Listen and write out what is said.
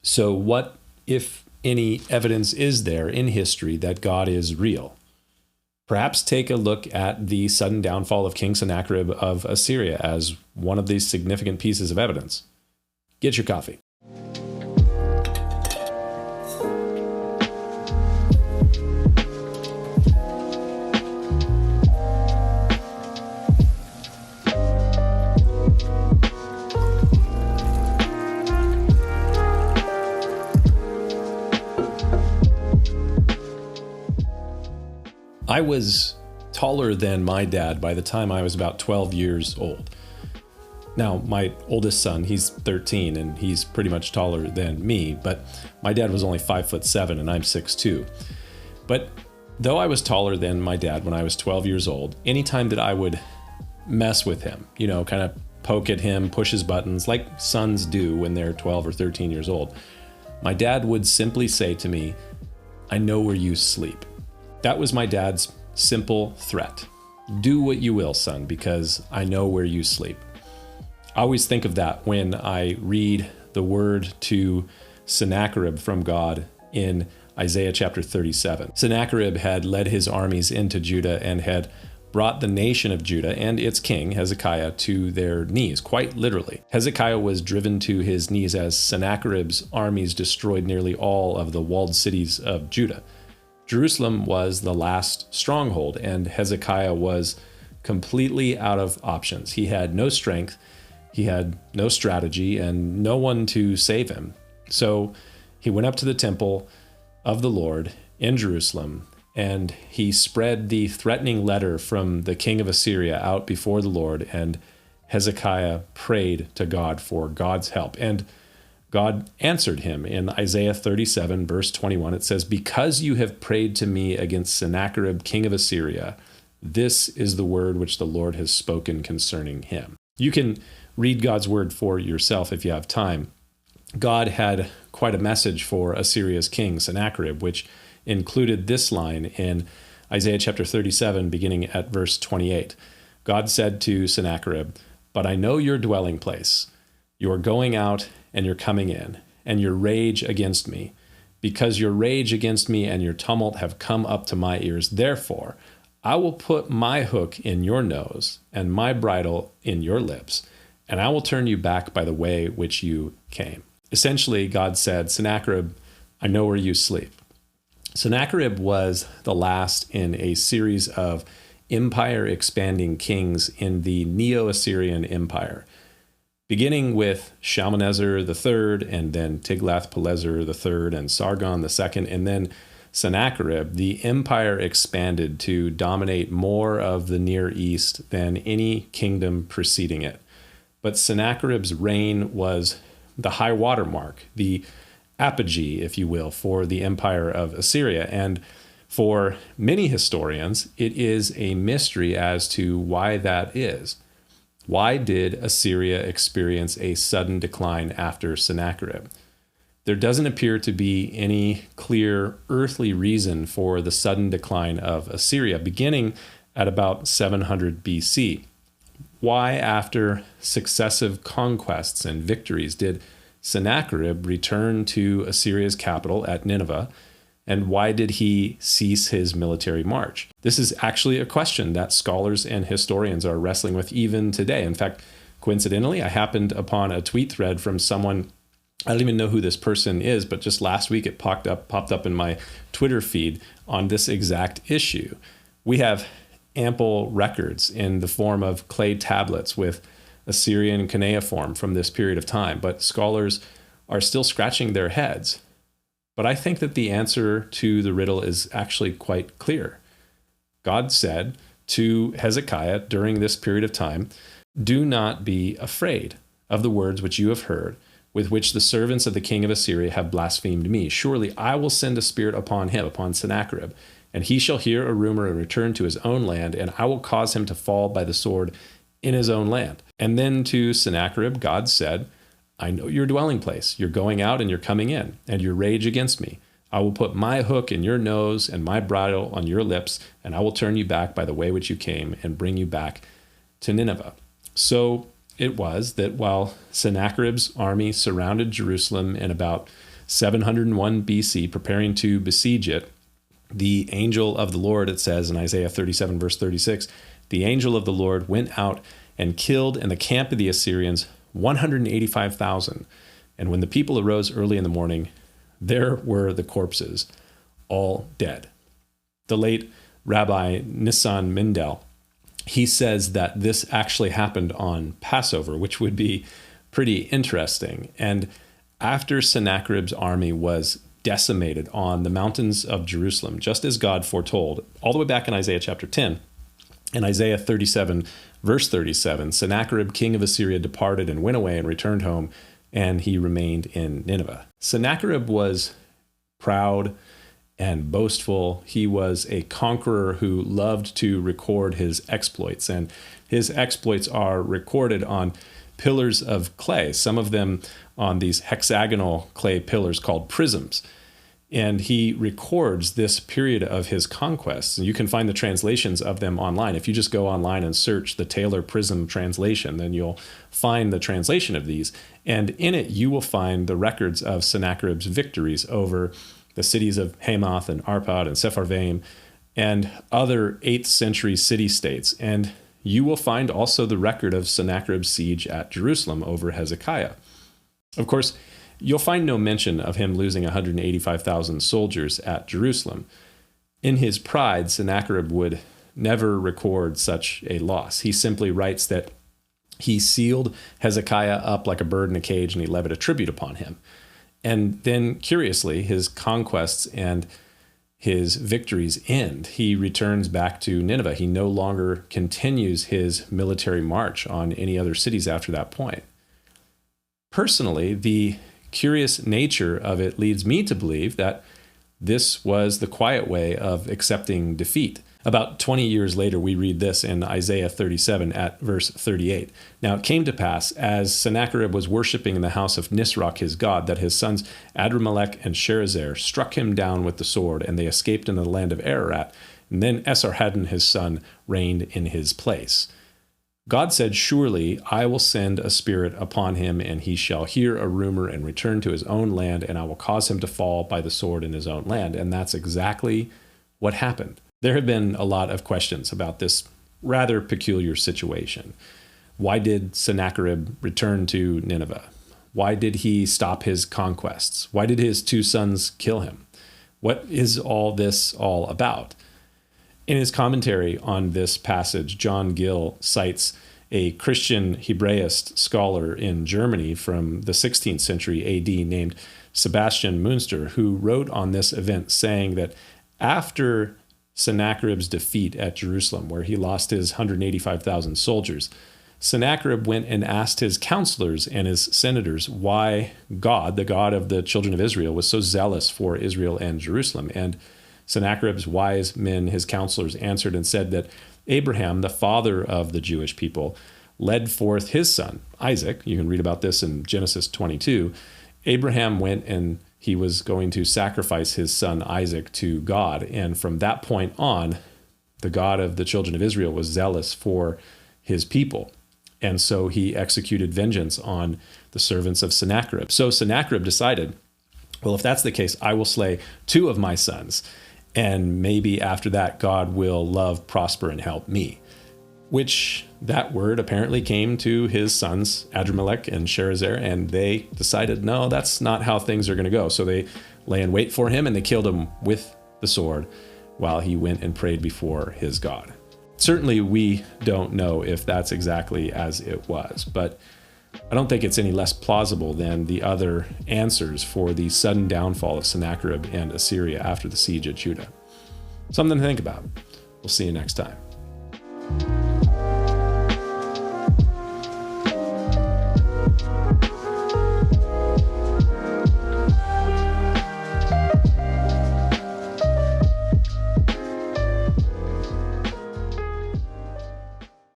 So what, if any, evidence is there in history that God is real? Perhaps take a look at the sudden downfall of King Sennacherib of Assyria as one of these significant pieces of evidence. Get your coffee. I was taller than my dad by the time I was about 12 years old. Now, my oldest son, he's 13, and he's pretty much taller than me, but my dad was only 5'7", and I'm 6'2". But though I was taller than my dad when I was 12 years old, anytime that I would mess with him, kind of poke at him, push his buttons, like sons do when they're 12 or 13 years old, my dad would simply say to me, "I know where you sleep." That was my dad's simple threat. Do what you will, son, because I know where you sleep. I always think of that when I read the word to Sennacherib from God in Isaiah chapter 37. Sennacherib had led his armies into Judah and had brought the nation of Judah and its king, Hezekiah, to their knees, quite literally. Hezekiah was driven to his knees as Sennacherib's armies destroyed nearly all of the walled cities of Judah. Jerusalem was the last stronghold, and Hezekiah was completely out of options. He had no strength, he had no strategy, and no one to save him. So he went up to the temple of the Lord in Jerusalem, and he spread the threatening letter from the king of Assyria out before the Lord, and Hezekiah prayed to God for God's help. And God answered him in Isaiah 37, verse 21. It says, "Because you have prayed to me against Sennacherib, king of Assyria, this is the word which the Lord has spoken concerning him." You can read God's word for yourself if you have time. God had quite a message for Assyria's king, Sennacherib, which included this line in Isaiah chapter 37, beginning at verse 28. God said to Sennacherib, "But I know your dwelling place. You are going out and you're coming in, and your rage against me, because your rage against me and your tumult have come up to my ears. Therefore, I will put my hook in your nose and my bridle in your lips, and I will turn you back by the way which you came." Essentially, God said, "Sennacherib, I know where you sleep." Sennacherib was the last in a series of empire-expanding kings in the Neo-Assyrian Empire, beginning with Shalmaneser III, and then Tiglath-Pileser III, and Sargon II, and then Sennacherib. The empire expanded to dominate more of the Near East than any kingdom preceding it. But Sennacherib's reign was the high water mark, the apogee, if you will, for the empire of Assyria. And for many historians, it is a mystery as to why that is. Why did Assyria experience a sudden decline after Sennacherib? There doesn't appear to be any clear earthly reason for the sudden decline of Assyria, beginning at about 700 BC. Why, after successive conquests and victories, did Sennacherib return to Assyria's capital at Nineveh? And why did he cease his military march? This is actually a question that scholars and historians are wrestling with even today. In fact, coincidentally, I happened upon a tweet thread from someone, I don't even know who this person is, but just last week it popped up in my Twitter feed on this exact issue. We have ample records in the form of clay tablets with Assyrian cuneiform from this period of time, but scholars are still scratching their heads. But I think that the answer to the riddle is actually quite clear. God said to Hezekiah during this period of time, "Do not be afraid of the words which you have heard, with which the servants of the king of Assyria have blasphemed me. Surely I will send a spirit upon him, upon Sennacherib, and he shall hear a rumor and return to his own land, and I will cause him to fall by the sword in his own land." And then to Sennacherib, God said, "I know your dwelling place. You're going out and you're coming in, and your rage against me. I will put my hook in your nose and my bridle on your lips, and I will turn you back by the way which you came and bring you back to Nineveh." So it was that while Sennacherib's army surrounded Jerusalem in about 701 BC, preparing to besiege it, the angel of the Lord, it says in Isaiah 37, verse 36, the angel of the Lord went out and killed in the camp of the Assyrians 185,000. And when the people arose early in the morning, there were the corpses, all dead. The late Rabbi Nissan Mindel, he says that this actually happened on Passover, which would be pretty interesting. And after Sennacherib's army was decimated on the mountains of Jerusalem, just as God foretold, all the way back in Isaiah chapter 10, in Isaiah 37, verse 37, Sennacherib, king of Assyria, departed and went away and returned home, and he remained in Nineveh. Sennacherib was proud and boastful. He was a conqueror who loved to record his exploits, and his exploits are recorded on pillars of clay, some of them on these hexagonal clay pillars called prisms. And he records this period of his conquests. And you can find the translations of them online. If you just go online and search the Taylor Prism translation, then you'll find the translation of these. And in it, you will find the records of Sennacherib's victories over the cities of Hamath and Arpad and Sepharvaim and other 8th century city-states. And you will find also the record of Sennacherib's siege at Jerusalem over Hezekiah. Of course, you'll find no mention of him losing 185,000 soldiers at Jerusalem. In his pride, Sennacherib would never record such a loss. He simply writes that he sealed Hezekiah up like a bird in a cage and he levied a tribute upon him. And then, curiously, his conquests and his victories end. He returns back to Nineveh. He no longer continues his military march on any other cities after that point. Personally, the curious nature of it leads me to believe that this was the quiet way of accepting defeat. About 20 years later, we read this in Isaiah 37 at verse 38. Now it came to pass, as Sennacherib was worshiping in the house of Nisroch his god, that his sons Adrammelech and Sharezer struck him down with the sword, and they escaped into the land of Ararat. And then Esarhaddon his son reigned in his place. God said, surely I will send a spirit upon him, and he shall hear a rumor and return to his own land, and I will cause him to fall by the sword in his own land. And that's exactly what happened. There have been a lot of questions about this rather peculiar situation. Why did Sennacherib return to Nineveh? Why did he stop his conquests? Why did his 2 sons kill him? What is all this all about? In his commentary on this passage, John Gill cites a Christian Hebraist scholar in Germany from the 16th century AD named Sebastian Münster, who wrote on this event saying that after Sennacherib's defeat at Jerusalem, where he lost his 185,000 soldiers, Sennacherib went and asked his counselors and his senators why God, the God of the children of Israel, was so zealous for Israel and Jerusalem. And Sennacherib's wise men, his counselors, answered and said that Abraham, the father of the Jewish people, led forth his son, Isaac. You can read about this in Genesis 22. Abraham went and he was going to sacrifice his son Isaac to God. And from that point on, the God of the children of Israel was zealous for his people. And so he executed vengeance on the servants of Sennacherib. So Sennacherib decided, well, if that's the case, I will slay 2 of my sons. And maybe after that, God will love, prosper, and help me. Which that word apparently came to his sons, Adrammelech and Sharezer, and they decided, no, that's not how things are going to go. So they lay in wait for him, and they killed him with the sword while he went and prayed before his God. Certainly, we don't know if that's exactly as it was, but I don't think it's any less plausible than the other answers for the sudden downfall of Sennacherib and Assyria after the siege of Judah. Something to think about. We'll see you next time.